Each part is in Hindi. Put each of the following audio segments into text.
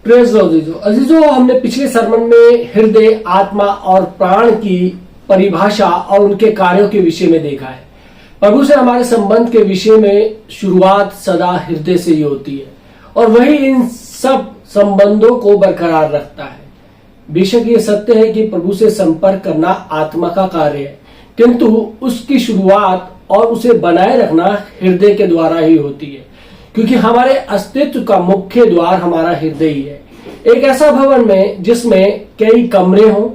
प्रेज लॉर्ड अजीजों, हमने पिछले सरमन में हृदय, आत्मा और प्राण की परिभाषा और उनके कार्यों के विषय में देखा है। प्रभु से हमारे संबंध के विषय में शुरुआत सदा हृदय से ही होती है और वही इन सब संबंधों को बरकरार रखता है। बेशक ये सत्य है कि प्रभु से संपर्क करना आत्मा का कार्य है, किंतु उसकी शुरुआत और उसे बनाए रखना हृदय के द्वारा ही होती है, क्योंकि हमारे अस्तित्व का मुख्य द्वार हमारा हृदय ही है। एक ऐसा भवन में जिसमें कई कमरे हों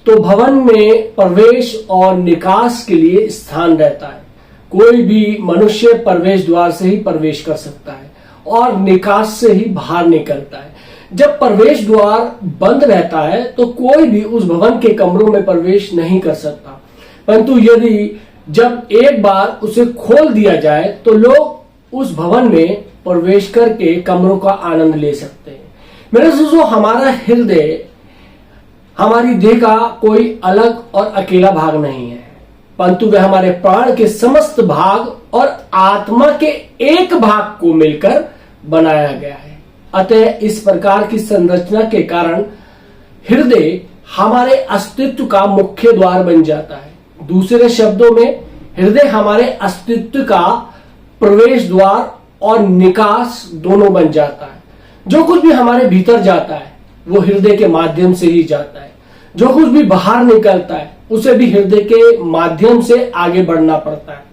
तो भवन में प्रवेश और निकास के लिए स्थान रहता है। कोई भी मनुष्य प्रवेश द्वार से ही प्रवेश कर सकता है और निकास से ही बाहर निकलता है। जब प्रवेश द्वार बंद रहता है तो कोई भी उस भवन के कमरों में प्रवेश नहीं कर सकता, परंतु यदि जब एक बार उसे खोल दिया जाए तो लोग उस भवन में प्रवेश करके कमरों का आनंद ले सकते हैं। मेरे दोस्तों, हमारा हृदय हमारी देह का कोई अलग और अकेला भाग नहीं है, परंतु वह हमारे प्राण के समस्त भाग और आत्मा के एक भाग को मिलकर बनाया गया है। अतः इस प्रकार की संरचना के कारण हृदय हमारे अस्तित्व का मुख्य द्वार बन जाता है। दूसरे शब्दों में, हृदय हमारे अस्तित्व का प्रवेश द्वार और निकास दोनों बन जाता है। जो कुछ भी हमारे भीतर जाता है वो हृदय के माध्यम से ही जाता है। जो कुछ भी बाहर निकलता है उसे भी हृदय के माध्यम से आगे बढ़ना पड़ता है।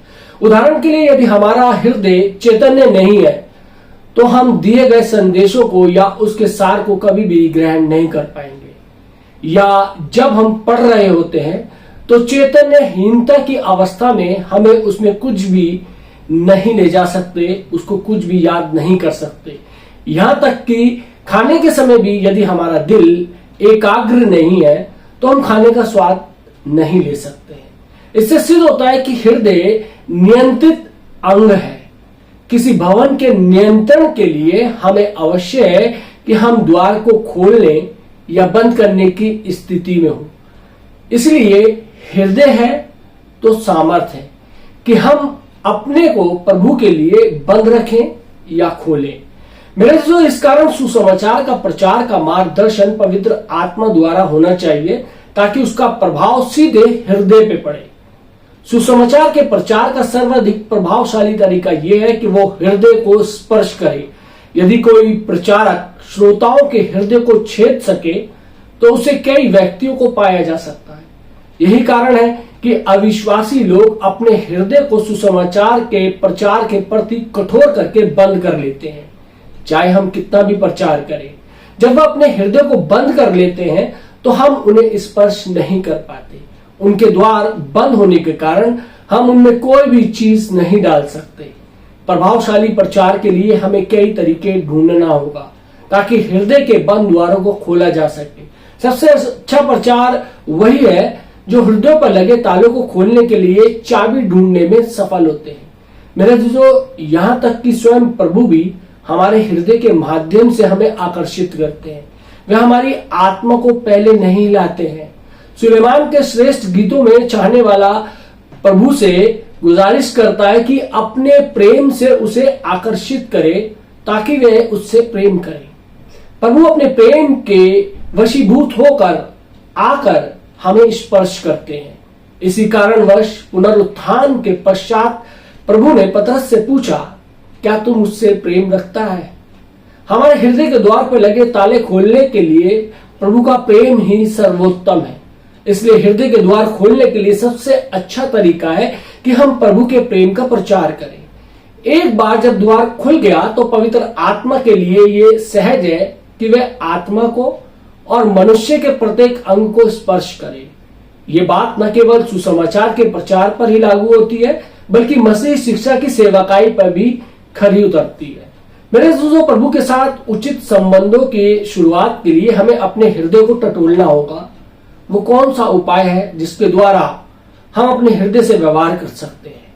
उदाहरण के लिए, यदि हमारा हृदय चैतन्य नहीं है तो हम दिए गए संदेशों को या उसके सार को कभी भी ग्रहण नहीं कर पाएंगे। या जब हम पढ़ रहे होते हैं तो चैतन्यहीनता की अवस्था में हमें उसमें कुछ भी नहीं ले जा सकते, उसको कुछ भी याद नहीं कर सकते। यहां तक कि खाने के समय भी यदि हमारा दिल एकाग्र नहीं है तो हम खाने का स्वाद नहीं ले सकते। इससे सिद्ध होता है कि हृदय नियंत्रित अंग है। किसी भवन के नियंत्रण के लिए हमें अवश्य है कि हम द्वार को खोलने या बंद करने की स्थिति में हो। इसलिए हृदय है तो सामर्थ्य है कि हम अपने को प्रभु के लिए बंद रखें या खोलें। मेरे दोस्तों, इस कारण सुसमाचार का प्रचार का मार्गदर्शन पवित्र आत्मा द्वारा होना चाहिए ताकि उसका प्रभाव सीधे हृदय पे पड़े। सुसमाचार के प्रचार का सर्वाधिक प्रभावशाली तरीका यह है कि वो हृदय को स्पर्श करे। यदि कोई प्रचारक श्रोताओं के हृदय को छेद सके तो उसे कई व्यक्तियों को पाया जा सकता है। यही कारण है कि अविश्वासी लोग अपने हृदय को सुसमाचार के प्रचार के प्रति कठोर करके बंद कर लेते हैं, चाहे हम कितना भी प्रचार करें। जब वह अपने हृदय को बंद कर लेते हैं तो हम उन्हें स्पर्श नहीं कर पाते। उनके द्वार बंद होने के कारण हम उनमें कोई भी चीज नहीं डाल सकते। प्रभावशाली प्रचार के लिए हमें कई तरीके ढूंढना होगा ताकि हृदय के बंद द्वारों को खोला जा सके। सबसे अच्छा प्रचार वही है जो हृदय पर लगे तालों को खोलने के लिए चाबी ढूंढने में सफल होते हैं। मेरे दोस्तों, यहाँ तक कि स्वयं प्रभु भी हमारे हृदय के माध्यम से हमें आकर्षित करते हैं। वे हमारी आत्मा को पहले नहीं लाते हैं। सुलेमान के श्रेष्ठ गीतों में चाहने वाला प्रभु से गुजारिश करता है कि अपने प्रेम से उसे आकर्षित करे ताकि वे उससे प्रेम करें। प्रभु अपने प्रेम के वशीभूत होकर आकर हमें स्पर्श करते हैं। इसी कारणवश पुनरुत्थान के पश्चात प्रभु ने पतरस से पूछा, क्या तू मुझसे प्रेम रखता है? हमारे हृदय के द्वार पर लगे ताले खोलने के लिए प्रभु का प्रेम ही सर्वोत्तम है। इसलिए हृदय के द्वार खोलने के लिए सबसे अच्छा तरीका है कि हम प्रभु के प्रेम का प्रचार करें। एक बार जब द्वार खुल गया तो पवित्र आत्मा के लिए ये सहज है कि वह आत्मा को और मनुष्य के प्रत्येक अंग को स्पर्श करे। ये बात न केवल सुसमाचार के प्रचार पर ही लागू होती है बल्कि मसीह शिक्षा की सेवकाई पर भी खरी उतरती है। मेरे दोस्तों, प्रभु के साथ उचित संबंधों की शुरुआत के लिए हमें अपने हृदय को टटोलना होगा। वो कौन सा उपाय है जिसके द्वारा हम अपने हृदय से व्यवहार कर सकते हैं?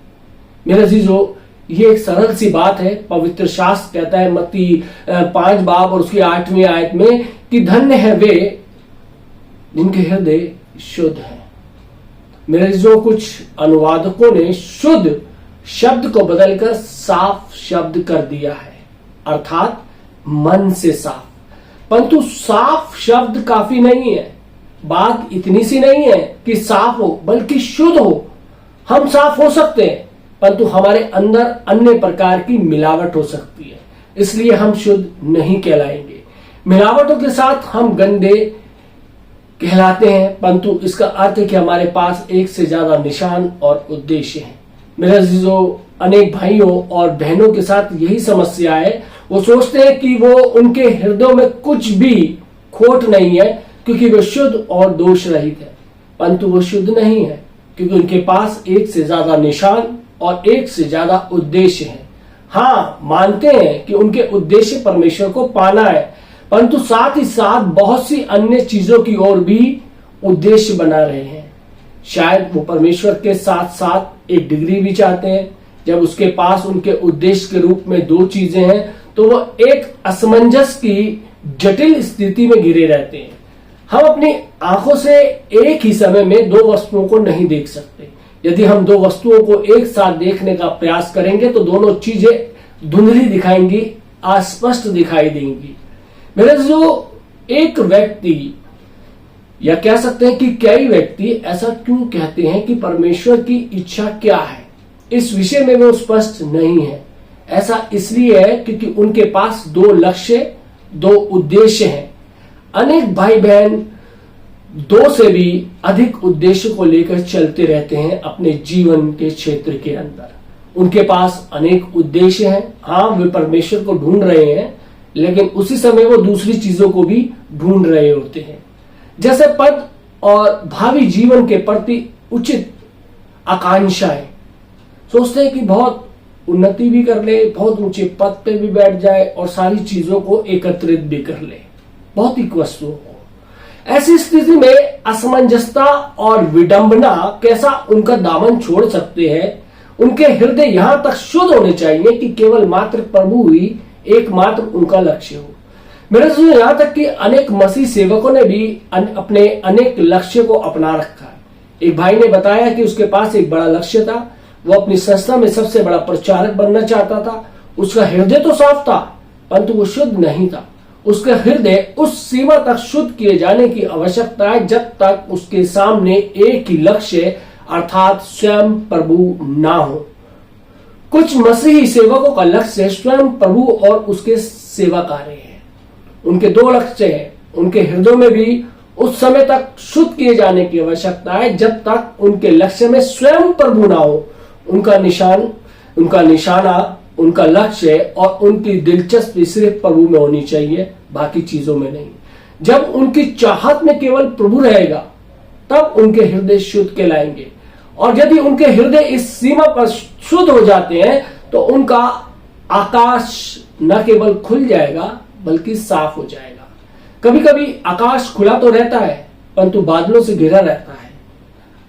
मेरे अजीजों, ये एक सरल सी बात है। पवित्र शास्त्र कहता है मत्ती 5 बाब और उसकी 8वीं आयत में कि धन्य है वे जिनके हृदय शुद्ध है। मेरे अजीजों, कुछ अनुवादकों ने शुद्ध शब्द को बदलकर साफ शब्द कर दिया है, अर्थात मन से साफ। परंतु साफ शब्द काफी नहीं है। बात इतनी सी नहीं है कि साफ हो, बल्कि शुद्ध हो। हम साफ हो सकते हैं, परंतु हमारे अंदर अन्य प्रकार की मिलावट हो सकती है, इसलिए हम शुद्ध नहीं कहलाएंगे। मिलावटों के साथ हम गंदे कहलाते हैं, परंतु इसका अर्थ है कि हमारे पास एक से ज्यादा निशान और उद्देश्य है। मेरे अजीजों, अनेक भाइयों और बहनों के साथ यही समस्या है। वो सोचते हैं कि वो उनके हृदयों में कुछ भी खोट नहीं है, क्योंकि वे शुद्ध और दोष रहित है, परंतु वो शुद्ध नहीं है, क्योंकि उनके पास एक से ज्यादा निशान और एक से ज्यादा उद्देश्य है। हाँ, मानते हैं कि उनके उद्देश्य परमेश्वर को पाना है, परंतु साथ ही साथ बहुत सी अन्य चीजों की ओर भी उद्देश्य बना रहे हैं। शायद वो परमेश्वर के साथ साथ एक डिग्री भी चाहते हैं। जब उसके पास उनके उद्देश्य के रूप में दो चीजें हैं, तो वो एक असमंजस की जटिल स्थिति में घिरे रहते हैं। हम अपनी आंखों से एक ही समय में दो वस्तुओं को नहीं देख सकते। यदि हम दो वस्तुओं को एक साथ देखने का प्रयास करेंगे तो दोनों चीजें धुंधली दिखाएंगी, अस्पष्ट दिखाई देंगी। मेरे जो एक व्यक्ति, या कह सकते हैं कि कई व्यक्ति ऐसा क्यों कहते हैं कि परमेश्वर की इच्छा क्या है, इस विषय में वो स्पष्ट नहीं है। ऐसा इसलिए है क्योंकि उनके पास दो लक्ष्य, दो उद्देश्य हैं। अनेक भाई बहन दो से भी अधिक उद्देश्य को लेकर चलते रहते हैं अपने जीवन के क्षेत्र के अंदर। उनके पास अनेक उद्देश्य हैं। हाँ, वे परमेश्वर को ढूंढ रहे हैं, लेकिन उसी समय वो दूसरी चीजों को भी ढूंढ रहे होते हैं, जैसे पद और भावी जीवन के प्रति उचित आकांक्षाएं। सोचते हैं कि बहुत उन्नति भी कर ले, बहुत ऊंचे पद पे भी बैठ जाए और सारी चीजों को एकत्रित भी कर ले, भौतिक वस्तुओं को। ऐसी स्थिति में असमंजसता और विडंबना कैसा उनका दामन छोड़ सकते हैं। उनके हृदय यहां तक शुद्ध होने चाहिए कि केवल मात्र प्रभु ही एकमात्र उनका लक्ष्य हो। मेरे से यहां तक कि अनेक मसीह सेवकों ने भी अपने अनेक लक्ष्य को अपना रखा है। एक भाई ने बताया कि उसके पास एक बड़ा लक्ष्य था। वो अपनी संस्था में सबसे बड़ा प्रचारक बनना चाहता था। उसका हृदय तो साफ था, परंतु वो शुद्ध नहीं था। उसका हृदय उस सीमा तक शुद्ध किए जाने की आवश्यकता है जब तक उसके सामने एक ही लक्ष्य अर्थात स्वयं प्रभु ना हो। कुछ मसीही सेवकों का लक्ष्य स्वयं प्रभु और उसके सेवा कार्य है। उनके दो लक्ष्य हैं। उनके हृदय में भी उस समय तक शुद्ध किए जाने की आवश्यकता है जब तक उनके लक्ष्य में स्वयं प्रभु ना हो। उनका निशाना, उनका लक्ष्य और उनकी दिलचस्पी सिर्फ प्रभु में होनी चाहिए, बाकी चीजों में नहीं। जब उनकी चाहत में केवल प्रभु रहेगा, तब उनके हृदय शुद्ध कहलाएंगे। और यदि उनके हृदय इस सीमा पर शुद्ध हो जाते हैं, तो उनका आकाश न केवल खुल जाएगा बल्कि साफ हो जाएगा। कभी कभी आकाश खुला तो रहता है, परंतु बादलों से घिरा रहता है।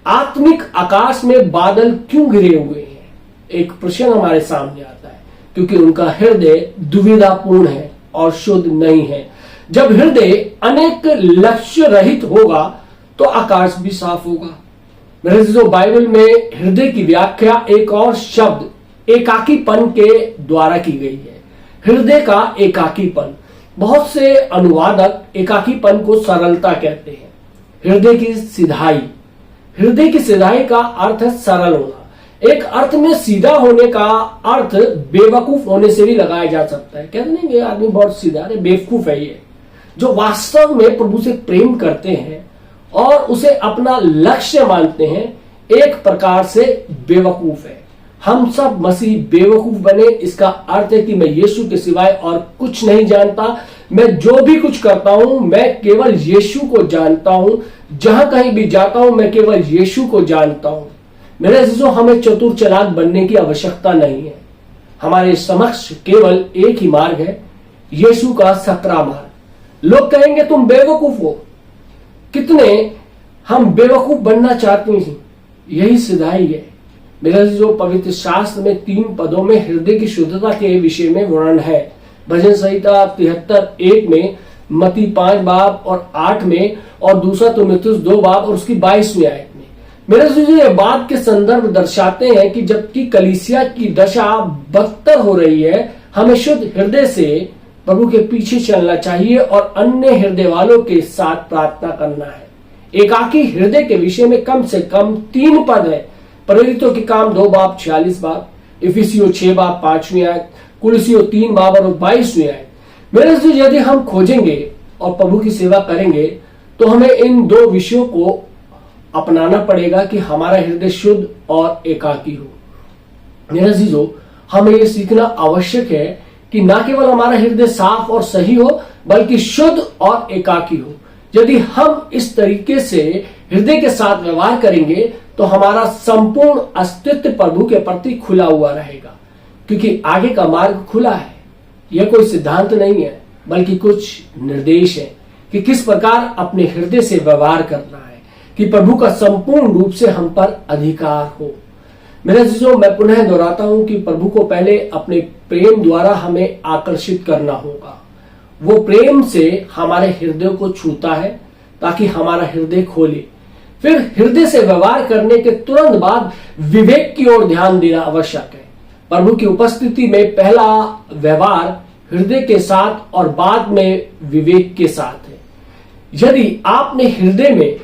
आत्मिक आकाश में बादल क्यों घिरे हुए हैं? एक प्रश्न हमारे सामने आता है, क्योंकि उनका हृदय दुविधापूर्ण है और शुद्ध नहीं है। जब हृदय अनेक लक्ष्य रहित होगा तो आकाश भी साफ होगा। मेरे जो बाइबल में हृदय की व्याख्या एक और शब्द एकाकीपन के द्वारा की गई है। हृदय का एकाकीपन। बहुत से अनुवादक एकाकीपन को सरलता कहते हैं। हृदय की सिधाई। हृदय की सिधाई का अर्थ है सरल होना। एक अर्थ में सीधा होने का अर्थ बेवकूफ होने से भी लगाया जा सकता है। कहते नहीं ये आदमी बहुत सीधा है, बेवकूफ है ये। जो वास्तव में प्रभु से प्रेम करते हैं और उसे अपना लक्ष्य मानते हैं, एक प्रकार से बेवकूफ है। हम सब मसीह बेवकूफ बने, इसका अर्थ है कि मैं यीशु के सिवाय और कुछ नहीं जानता। मैं जो भी कुछ करता हूं, मैं केवल यीशु को जानता हूं। जहां कहीं भी जाता हूं, मैं केवल यीशु को जानता हूं। मेरे अजीजों, हमें चतुर चालाक बनने की आवश्यकता नहीं है। हमारे समक्ष केवल एक ही मार्ग है, यीशु का सकरा मार्ग। लोग कहेंगे तुम बेवकूफ हो। कितने हम बेवकूफ बनना चाहते हैं, यही सिधाई है। मेरे जो पवित्र शास्त्र में 3 पदों में हृदय की शुद्धता के विषय में वर्णन है। भजन संहिता 73:1 में, मती 5 बाब और 8 में, और दूसरा तीमुथियुस 2 बाब और उसकी 22वीं आयत में। मेरे जो ये बात के संदर्भ दर्शाते हैं कि जबकि कलीसिया की दशा बदतर हो रही है, हमें शुद्ध हृदय से प्रभु के पीछे चलना चाहिए और अन्य हृदय वालों के साथ प्रार्थना करना है। एकाकी हृदय के विषय में कम से कम 3 पद है। प्रेरितों के काम 2 बाब 46 बाब, इफिसियों 6 बाब 5वीं आयत, कुलसियों 3 बाब और 22वीं आयत। मेरे से यदि हम खोजेंगे और प्रभु की सेवा करेंगे तो हमें इन 2 विषयों को अपनाना पड़ेगा कि हमारा हृदय शुद्ध और एकाकी हो। मेरे अजीजों, हमें यह सीखना आवश्यक है कि न केवल हमारा हृदय साफ और सही हो बल्कि शुद्ध और एकाकी हो। यदि हम इस तरीके से हृदय के साथ व्यवहार करेंगे तो हमारा संपूर्ण अस्तित्व प्रभु के प्रति खुला हुआ रहेगा, क्योंकि आगे का मार्ग खुला है। यह कोई सिद्धांत नहीं है बल्कि कुछ निर्देश है कि किस प्रकार अपने हृदय से व्यवहार करना है कि प्रभु का संपूर्ण रूप से हम पर अधिकार हो। मेरे अजीजों, मैं पुनः दोहराता हूं कि प्रभु को पहले अपने प्रेम द्वारा हमें आकर्षित करना होगा। वो प्रेम से हमारे हृदय को छूता है ताकि हमारा हृदय खोले। फिर हृदय से व्यवहार करने के तुरंत बाद विवेक की ओर ध्यान देना आवश्यक है। प्रभु की उपस्थिति में पहला व्यवहार हृदय के साथ और बाद में विवेक के साथ है। यदि आपने हृदय में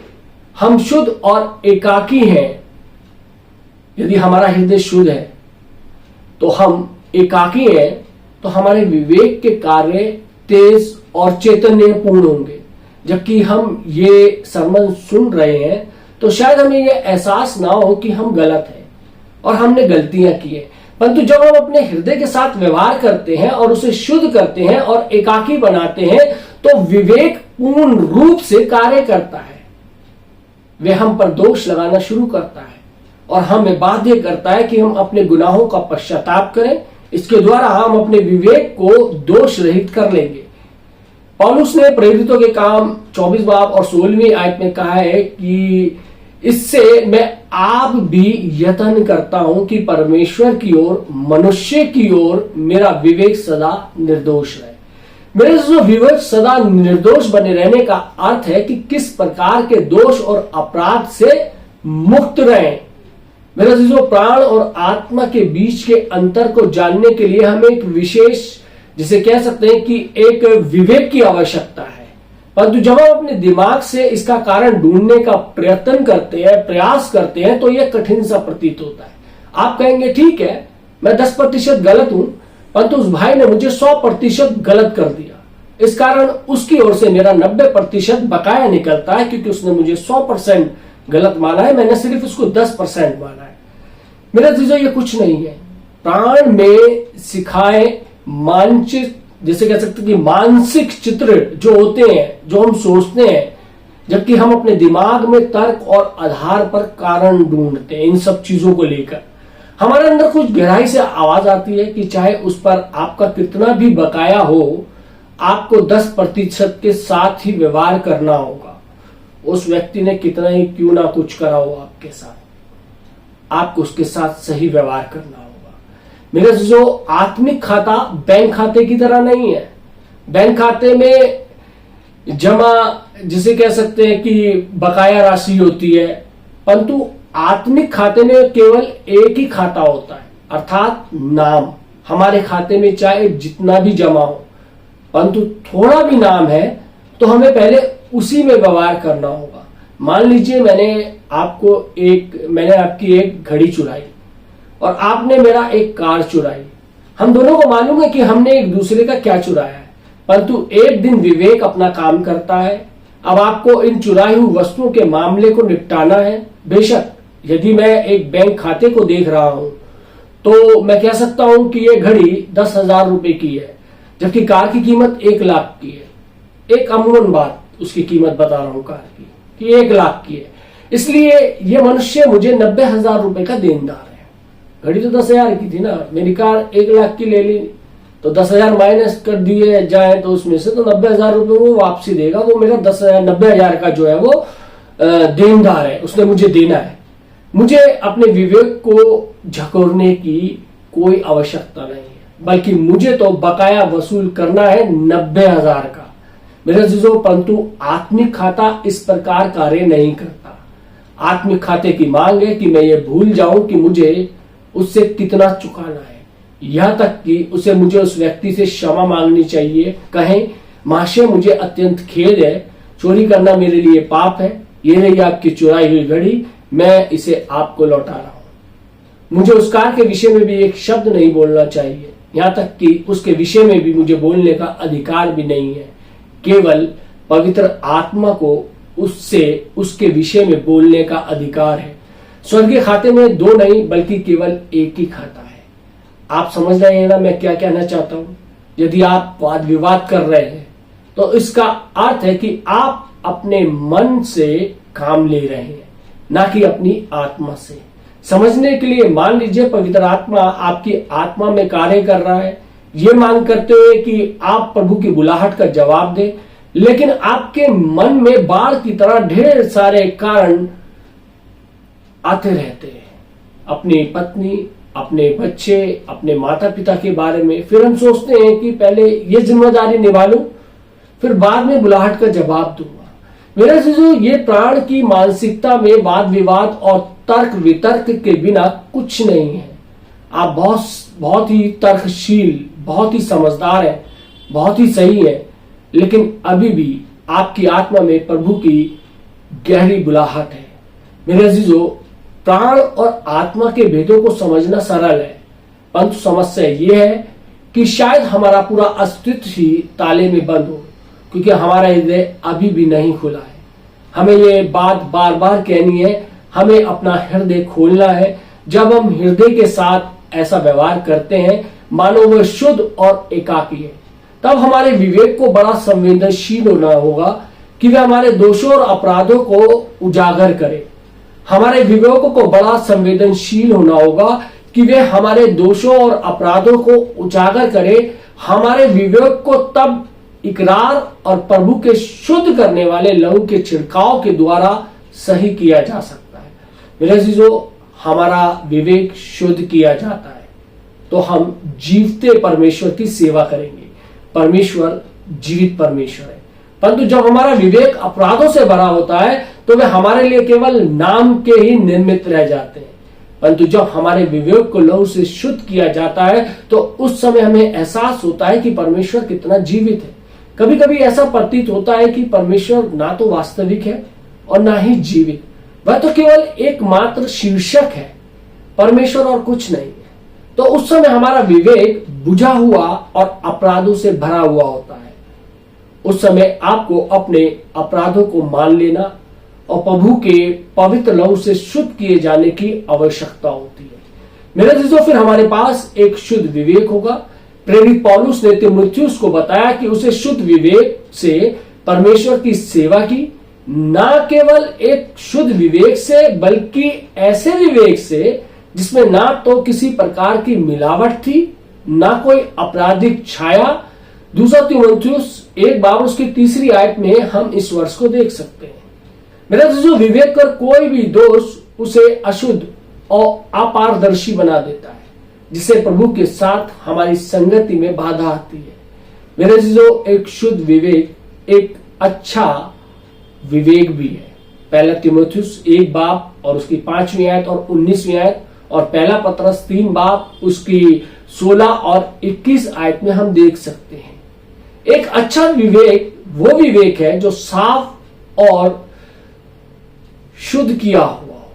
हम शुद्ध और एकाकी हैं, यदि हमारा हृदय शुद्ध है तो हम एकाकी हैं, तो हमारे विवेक के कार्य तेज और चैतन्यपूर्ण होंगे। जबकि हम ये सरमन सुन रहे हैं तो शायद हमें यह एहसास ना हो कि हम गलत हैं और हमने गलतियां की है, परंतु जब हम अपने हृदय के साथ व्यवहार करते हैं और उसे शुद्ध करते हैं और एकाकी बनाते हैं तो विवेक पूर्ण रूप से कार्य करता है। वे हम पर दोष लगाना शुरू करता है और हमें बाध्य करता है कि हम अपने गुनाहों का पश्चाताप करें। इसके द्वारा हम अपने विवेक को दोष रहित कर लेंगे। पौलुस ने प्रेरितों के काम 24 बाब और 16वीं आयत में कहा है कि इससे मैं आप भी यत्न करता हूं कि परमेश्वर की ओर मनुष्य की ओर मेरा विवेक सदा निर्दोष रहे। मेरे जो विवेक सदा निर्दोष बने रहने का अर्थ है कि किस प्रकार के दोष और अपराध से मुक्त रहें। मेरे जो प्राण और आत्मा के बीच के अंतर को जानने के लिए हमें एक विशेष, जिसे कह सकते हैं कि एक विवेक की आवश्यकता है। परंतु जब हम अपने दिमाग से इसका कारण ढूंढने का प्रयत्न करते हैं, प्रयास करते हैं, तो यह कठिन सा प्रतीत होता है। आप कहेंगे ठीक है, मैं 10% गलत हूं, परंतु उस भाई ने मुझे 100% गलत कर दिया। इस कारण उसकी ओर से मेरा 90% बकाया निकलता है, क्योंकि उसने मुझे 100% गलत माना है, मैंने सिर्फ उसको 10% माना है। मेरा चीजों ये कुछ नहीं है। प्राण में सिखाए मानचित्र, जैसे कह सकते कि मानसिक चित्र जो होते हैं, जो हम सोचते हैं, जबकि हम अपने दिमाग में तर्क और आधार पर कारण ढूंढते हैं। इन सब चीजों को लेकर हमारे अंदर कुछ गहराई से आवाज आती है कि चाहे उस पर आपका कितना भी बकाया हो, आपको 10% के साथ ही व्यवहार करना होगा। उस व्यक्ति ने कितना ही क्यों ना कुछ करा हो आपके साथ, आपको उसके साथ सही व्यवहार करना होगा। मेरे जो आत्मिक खाता बैंक खाते की तरह नहीं है। बैंक खाते में जमा, जिसे कह सकते हैं कि बकाया राशि होती है, परंतु आत्मिक खाते में केवल एक ही खाता होता है, अर्थात नाम। हमारे खाते में चाहे जितना भी जमा हो, परंतु थोड़ा भी नाम है तो हमें पहले उसी में व्यवहार करना होगा। मान लीजिए मैंने आपकी एक घड़ी चुराई और आपने मेरा एक कार चुराई। हम दोनों को मालूम है कि हमने एक दूसरे का क्या चुराया है, परंतु एक दिन विवेक अपना काम करता है। अब आपको इन चुराई हुई वस्तुओं के मामले को निपटाना है। बेशक यदि मैं एक बैंक खाते को देख रहा हूं तो मैं कह सकता हूं कि ये घड़ी 10,000 रुपए की है, जबकि कार की कीमत 1 लाख की है। एक अमूमन बात उसकी कीमत बता रहा हूं कार की कि 1 लाख की है, इसलिए ये मनुष्य मुझे 90,000 रुपए का देनदार है। घड़ी तो 10,000 की थी ना, मेरी कार 1 लाख की ले ली तो 10,000 माइनस कर दिए जाए तो उसमें से तो 90,000 रुपए वो वापसी देगा। वो मेरा 90,000 का जो है वो देनदार है, उसने मुझे देना है। मुझे अपने विवेक को झकोरने की कोई आवश्यकता नहीं है, बल्कि मुझे तो बकाया वसूल करना है 90,000 का। मेरे अजीजों, परंतु आत्मिक खाता इस प्रकार कार्य नहीं करता। आत्मिक खाते की मांग है कि मैं ये भूल जाऊं कि मुझे उससे कितना चुकाना है। यहाँ तक कि उसे मुझे उस व्यक्ति से क्षमा मांगनी चाहिए। कहें, महाशय मुझे अत्यंत खेद है, चोरी करना मेरे लिए पाप है, ये रही आपकी चुराई हुई घड़ी, मैं इसे आपको लौटा रहा हूं। मुझे उस कार के विषय में भी एक शब्द नहीं बोलना चाहिए, यहाँ तक कि उसके विषय में भी मुझे बोलने का अधिकार भी नहीं है। केवल पवित्र आत्मा को उससे उसके विषय में बोलने का अधिकार है। स्वर्गीय खाते में दो नहीं बल्कि केवल एक ही खाता है। आप समझ रहे हैं ना मैं क्या कहना चाहता हूं? यदि आप वाद विवाद कर रहे हैं तो इसका अर्थ है कि आप अपने मन से काम ले रहे हैं, ना कि अपनी आत्मा से। समझने के लिए मान लीजिए पवित्र आत्मा आपकी आत्मा में कार्य कर रहा है, ये मांग करते हुए कि आप प्रभु की बुलाहट का जवाब दें, लेकिन आपके मन में बाढ़ की तरह ढेर सारे कारण आते रहते हैं। अपनी पत्नी, अपने बच्चे, अपने माता पिता के बारे में। फिर हम सोचते हैं कि पहले ये जिम्मेदारी निभा लूं, फिर बाद में बुलाहट का जवाब दूंगा। मेरे चीजों, ये प्राण की मानसिकता में वाद विवाद और तर्क वितर्क के बिना कुछ नहीं है। आप बहुत ही तर्कशील, बहुत ही समझदार है, बहुत ही सही है, लेकिन अभी भी आपकी आत्मा में प्रभु की गहरी बुलाहट है। मेरे अजीजों, प्राण और आत्मा के भेदों को समझना सरल है, परंतु समस्या यह है कि शायद हमारा पूरा अस्तित्व ही ताले में बंद हो, क्योंकि हमारा हृदय अभी भी नहीं खुला है। हमें ये बात बार बार कहनी है, हमें अपना हृदय खोलना है। जब हम हृदय के साथ ऐसा व्यवहार करते हैं मानो वह शुद्ध और एकाकी है, तब हमारे विवेक को बड़ा संवेदनशील होना होगा कि वे हमारे दोषों और अपराधों को उजागर करे। हमारे विवेकों को बड़ा संवेदनशील होना होगा कि वे हमारे दोषों और अपराधों को उजागर करे। हमारे विवेक को तब इकरार और प्रभु के शुद्ध करने वाले लहू के छिड़काव के द्वारा सही किया जा सकता है। मेरे अजीजों, हमारा विवेक शुद्ध किया जाता है तो हम जीवते परमेश्वर की सेवा करेंगे। परमेश्वर जीवित परमेश्वर है, परंतु जब हमारा विवेक अपराधों से भरा होता है तो वे हमारे लिए केवल नाम के ही निर्मित रह जाते हैं। परंतु जब हमारे विवेक को लहू से शुद्ध किया जाता है तो उस समय हमें एहसास होता है कि परमेश्वर कितना जीवित है। कभी कभी ऐसा प्रतीत होता है कि परमेश्वर ना तो वास्तविक है और ना ही जीवित, वह तो केवल एकमात्र शीर्षक है, परमेश्वर और कुछ नहीं है। तो उस समय हमारा विवेक बुझा हुआ और अपराधों से भरा हुआ होता है। उस समय आपको अपने अपराधों को मान लेना और प्रभु के पवित्र लहू से शुद्ध किए जाने की आवश्यकता होती है। मेरे दोस्तों, फिर हमारे पास एक शुद्ध विवेक होगा। प्रेरित पौलुस ने तीमुथियुस को बताया कि उसे शुद्ध विवेक से परमेश्वर की सेवा की, ना केवल एक शुद्ध विवेक से बल्कि ऐसे विवेक से जिसमें ना तो किसी प्रकार की मिलावट थी, ना कोई आपराधिक छाया। दूसरा तीमुथियुस 1 उसकी 3 आयत में हम इस वर्ष को देख सकते हैं। मेरा जो विवेक कर कोई भी दोष उसे अशुद्ध और अपारदर्शी बना देता है, जिससे प्रभु के साथ हमारी संगति में बाधा आती है। मेरे जो एक शुद्ध विवेक एक अच्छा विवेक भी है। पहला तीमुथियुस 1 और उसकी 5वीं आयत और 19वीं आयत, और पहला पत्रस 3 उसकी 16 और 21 आयत में हम देख सकते हैं। एक अच्छा विवेक वो विवेक है जो साफ और शुद्ध किया हुआ हो,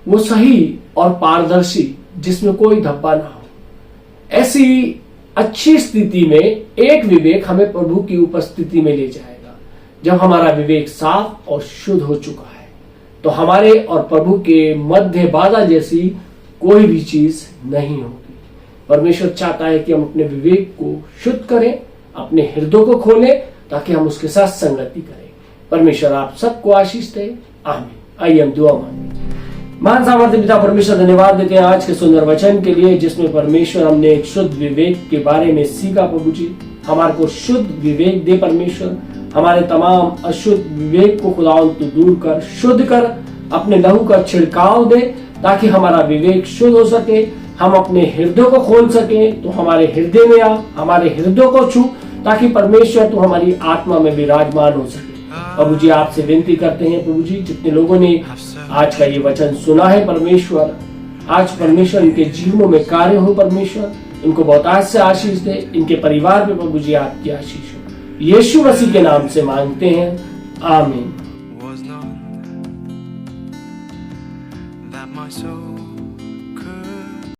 वो सही और पारदर्शी, जिसमें कोई धब्बा ना हो। ऐसी अच्छी स्थिति में एक विवेक हमें प्रभु की उपस्थिति में ले जाएगा। जब हमारा विवेक साफ और शुद्ध हो चुका है तो हमारे और प्रभु के मध्य बाधा जैसी कोई भी चीज नहीं होगी। परमेश्वर चाहता है कि हम अपने विवेक को शुद्ध करें, अपने हृदय को खोलें, ताकि हम उसके साथ संगति करें। परमेश्वर आप सबको आशीष दे। आमीन। आइए हम दुआ मांगें। महान सामर्थ्य पिता परमेश्वर, धन्यवाद देते हैं आज के सुंदर वचन के लिए, जिसमें परमेश्वर हमने एक शुद्ध विवेक के बारे में सीखा। प्रभु जी, हमारे को शुद्ध विवेक दे परमेश्वर। हमारे तमाम अशुद्ध विवेक को खुदावंद तू दूर कर, शुद्ध कर, अपने लहू का छिड़काव दे, ताकि हमारा विवेक शुद्ध हो सके, हम अपने हृदय को खोल सके। तो हमारे हृदय में आ, हमारे हृदय को छू, ताकि परमेश्वर तू हमारी आत्मा में विराजमान हो सके। प्रभु जी, आपसे विनती करते हैं प्रभु जी, जितने लोगों ने आज का ये वचन सुना है परमेश्वर, आज परमेश्वर इनके जीवनों में कार्य हो। परमेश्वर इनको बहुत आज से आशीष दे, इनके परिवार पे प्रभु जी आपकी आशीष हो। यीशु मसीह के नाम से मांगते हैं, आमीन। Was none that my soul